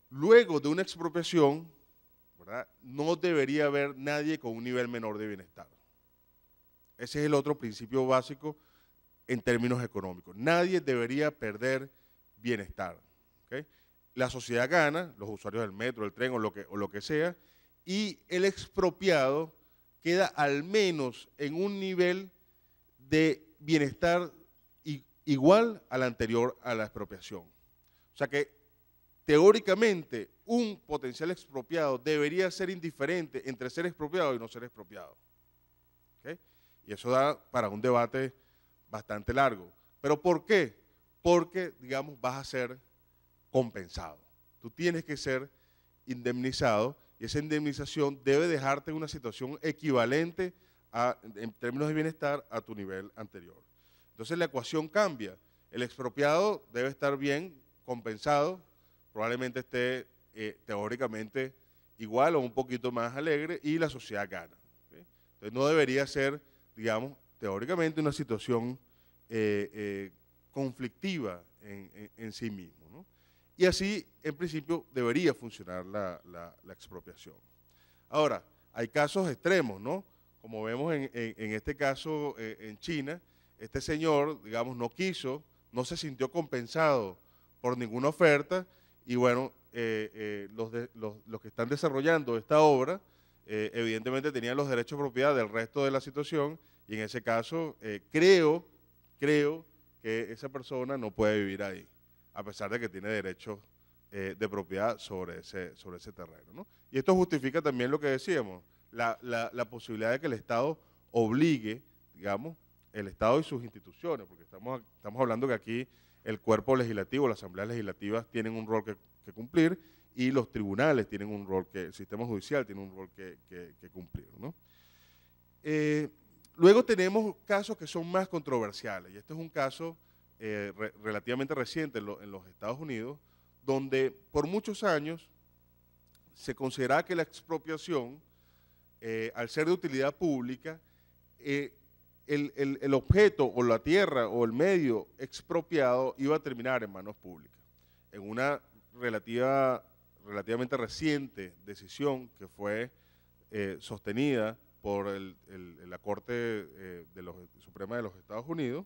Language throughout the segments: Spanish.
Luego de una expropiación, ¿verdad?, no debería haber nadie con un nivel menor de bienestar. Ese es el otro principio básico en términos económicos. Nadie debería perder bienestar. ¿Okay? La sociedad gana, los usuarios del metro, del tren o lo que sea, y el expropiado queda al menos en un nivel de bienestar igual al anterior a la expropiación. O sea que teóricamente un potencial expropiado debería ser indiferente entre ser expropiado y no ser expropiado. ¿Okay? Y eso da para un debate bastante largo. ¿Pero por qué? Porque, digamos, vas a ser compensado. Tú tienes que ser indemnizado y esa indemnización debe dejarte en una situación equivalente en términos de bienestar a tu nivel anterior. Entonces la ecuación cambia. El expropiado debe estar bien compensado, probablemente esté teóricamente igual o un poquito más alegre y la sociedad gana. ¿Okay? Entonces no debería ser, digamos, teóricamente una situación conflictiva en sí mismo, ¿no? Y así, en principio, debería funcionar la expropiación. Ahora, hay casos extremos, ¿no? Como vemos en este caso en China, este señor, digamos, no quiso, no se sintió compensado por ninguna oferta y bueno, los que están desarrollando esta obra, evidentemente tenían los derechos de propiedad del resto de la situación y en ese caso creo que esa persona no puede vivir ahí, a pesar de que tiene derechos de propiedad sobre ese terreno, ¿no? Y esto justifica también lo que decíamos, la posibilidad de que el Estado obligue, digamos, el Estado y sus instituciones, porque estamos hablando que aquí el cuerpo legislativo, las asambleas legislativas tienen un rol que cumplir y los tribunales tienen un rol el sistema judicial tiene un rol que cumplir, ¿no? Luego tenemos casos que son más controversiales, y este es un caso relativamente reciente en los Estados Unidos, donde por muchos años se consideraba que la expropiación, al ser de utilidad pública, el objeto o la tierra o el medio expropiado iba a terminar en manos públicas. En una relativamente reciente decisión que fue sostenida por la Corte Suprema de los Estados Unidos,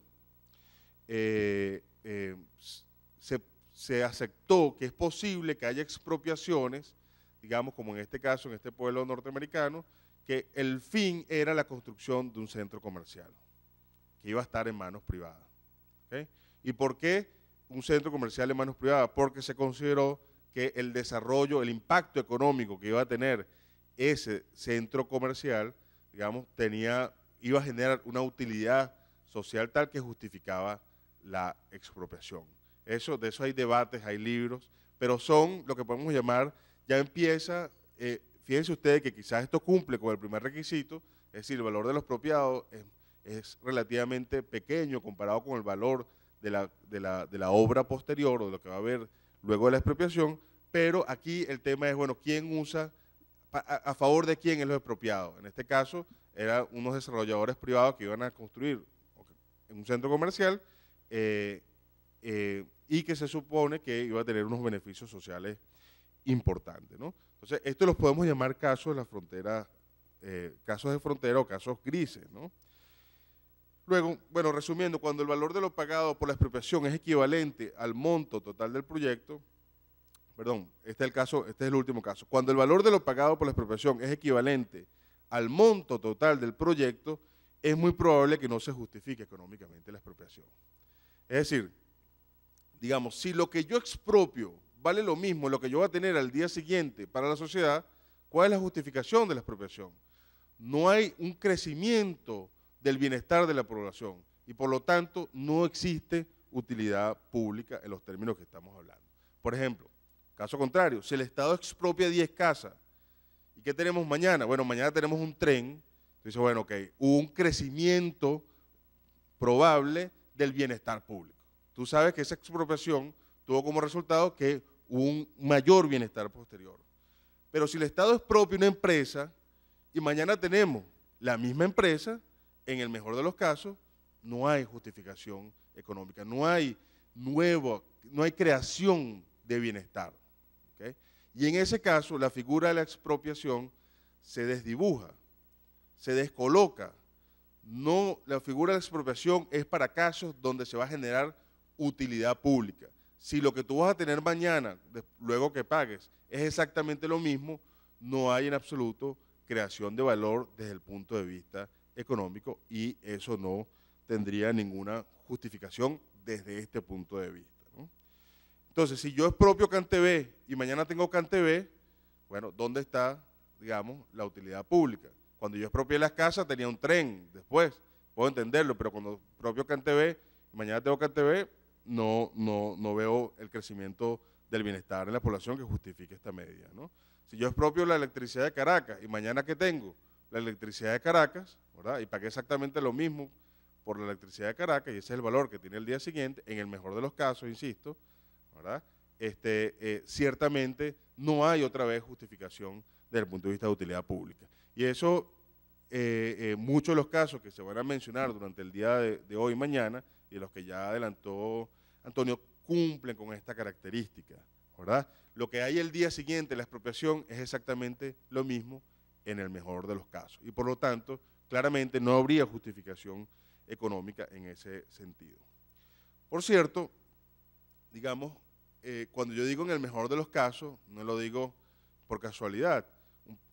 se aceptó que es posible que haya expropiaciones, digamos como en este caso, en este pueblo norteamericano, que el fin era la construcción de un centro comercial, que iba a estar en manos privadas. ¿Okay? ¿Y por qué un centro comercial en manos privadas? Porque se consideró que el desarrollo, el impacto económico que iba a tener ese centro comercial, digamos, iba a generar una utilidad social tal que justificaba la expropiación. De eso hay debates, hay libros, pero son lo que podemos llamar, ya empieza, fíjense ustedes que quizás esto cumple con el primer requisito, es decir, el valor de los expropiados es relativamente pequeño comparado con el valor de la obra posterior o de lo que va a haber luego de la expropiación, pero aquí el tema es, bueno, ¿quién usa, a favor de quién es lo expropiado? En este caso, eran unos desarrolladores privados que iban a construir en un centro comercial y que se supone que iba a tener unos beneficios sociales importantes, ¿no? Entonces, esto los podemos llamar casos de la frontera, casos de frontera o casos grises, ¿no? Luego, bueno, resumiendo, cuando el valor de lo pagado por la expropiación es equivalente al monto total del proyecto, perdón, este es el último caso, cuando el valor de lo pagado por la expropiación es equivalente al monto total del proyecto, es muy probable que no se justifique económicamente la expropiación. Es decir, digamos, si lo que yo expropio vale lo mismo lo que yo voy a tener al día siguiente para la sociedad, ¿cuál es la justificación de la expropiación? No hay un crecimiento del bienestar de la población y por lo tanto no existe utilidad pública en los términos que estamos hablando. Por ejemplo, caso contrario, si el Estado expropia 10 casas, ¿y qué tenemos mañana? Bueno, mañana tenemos un tren, entonces bueno, ok, hubo un crecimiento probable del bienestar público. Tú sabes que esa expropiación tuvo como resultado que hubo un mayor bienestar posterior. Pero si el Estado expropia una empresa y mañana tenemos la misma empresa, en el mejor de los casos, no hay justificación económica, no hay creación de bienestar. ¿Okay? Y en ese caso, la figura de la expropiación se desdibuja, se descoloca. No, la figura de la expropiación es para casos donde se va a generar utilidad pública. Si lo que tú vas a tener mañana, luego que pagues, es exactamente lo mismo, no hay en absoluto creación de valor desde el punto de vista económico y eso no tendría ninguna justificación desde este punto de vista, ¿no? Entonces, si yo expropio CanTV y mañana tengo CanTV, bueno, ¿dónde está, digamos, la utilidad pública? Cuando yo expropié las casas tenía un tren después, puedo entenderlo, pero cuando expropio CanTV y mañana tengo CanTV, no veo el crecimiento del bienestar en la población que justifique esta medida, ¿no? Si yo expropio la electricidad de Caracas y mañana que tengo la electricidad de Caracas, ¿verdad? Y pagué exactamente lo mismo por la electricidad de Caracas y ese es el valor que tiene el día siguiente, en el mejor de los casos, insisto, ¿verdad? Ciertamente no hay otra vez justificación desde el punto de vista de utilidad pública. Y eso, muchos de los casos que se van a mencionar durante el día de hoy y mañana, y los que ya adelantó Antonio, cumplen con esta característica, ¿verdad? Lo que hay el día siguiente, la expropiación, es exactamente lo mismo en el mejor de los casos. Y por lo tanto, claramente no habría justificación económica en ese sentido. Por cierto, digamos, cuando yo digo en el mejor de los casos, no lo digo por casualidad.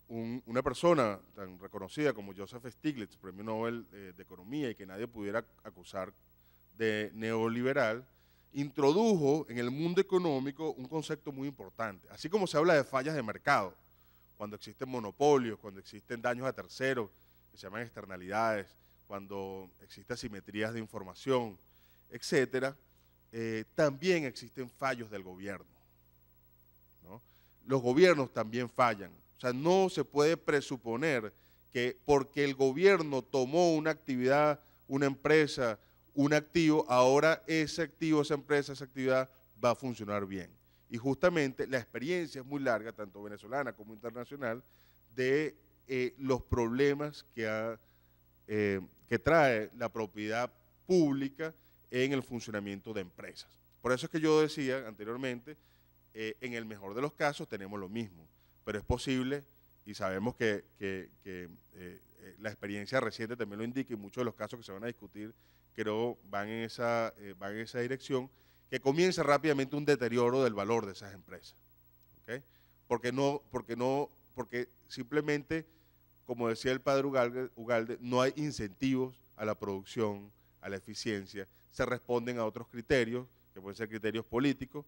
Una persona tan reconocida como Joseph Stiglitz, premio Nobel de Economía, y que nadie pudiera acusar de neoliberal, introdujo en el mundo económico un concepto muy importante. Así como se habla de fallas de mercado, cuando existen monopolios, cuando existen daños a terceros, que se llaman externalidades, cuando existen asimetrías de información, etcétera, también existen fallos del gobierno, ¿no? Los gobiernos también fallan. O sea, no se puede presuponer que porque el gobierno tomó una actividad, una empresa, un activo, ahora ese activo, esa empresa, esa actividad va a funcionar bien. Y justamente la experiencia es muy larga, tanto venezolana como internacional, de los problemas que trae la propiedad pública en el funcionamiento de empresas. Por eso es que yo decía anteriormente, en el mejor de los casos tenemos lo mismo, pero es posible y sabemos que la experiencia reciente también lo indica y muchos de los casos que se van a discutir creo van en esa dirección, que comienza rápidamente un deterioro del valor de esas empresas, ¿okay? Porque simplemente, como decía el padre Ugalde, no hay incentivos a la producción, a la eficiencia, se responden a otros criterios, que pueden ser criterios políticos,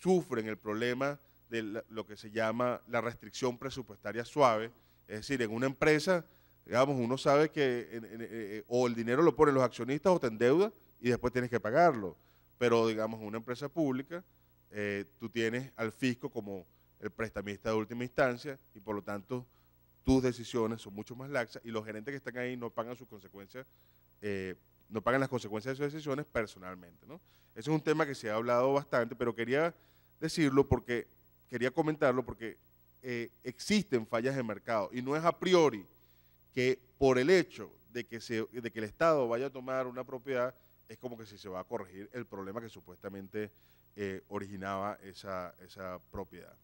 sufren el problema de lo que se llama la restricción presupuestaria suave, es decir, en una empresa, digamos, uno sabe que o el dinero lo ponen los accionistas o te endeudas y después tienes que pagarlo, pero digamos, en una empresa pública, tú tienes al fisco como el prestamista de última instancia y por lo tanto tus decisiones son mucho más laxas y los gerentes que están ahí no pagan sus consecuencias, no pagan las consecuencias de sus decisiones personalmente, ¿no? Ese es un tema que se ha hablado bastante, pero quería decirlo porque, quería comentarlo porque existen fallas de mercado y no es a priori que por el hecho de que el Estado vaya a tomar una propiedad, es como que si se va a corregir el problema que supuestamente originaba esa propiedad.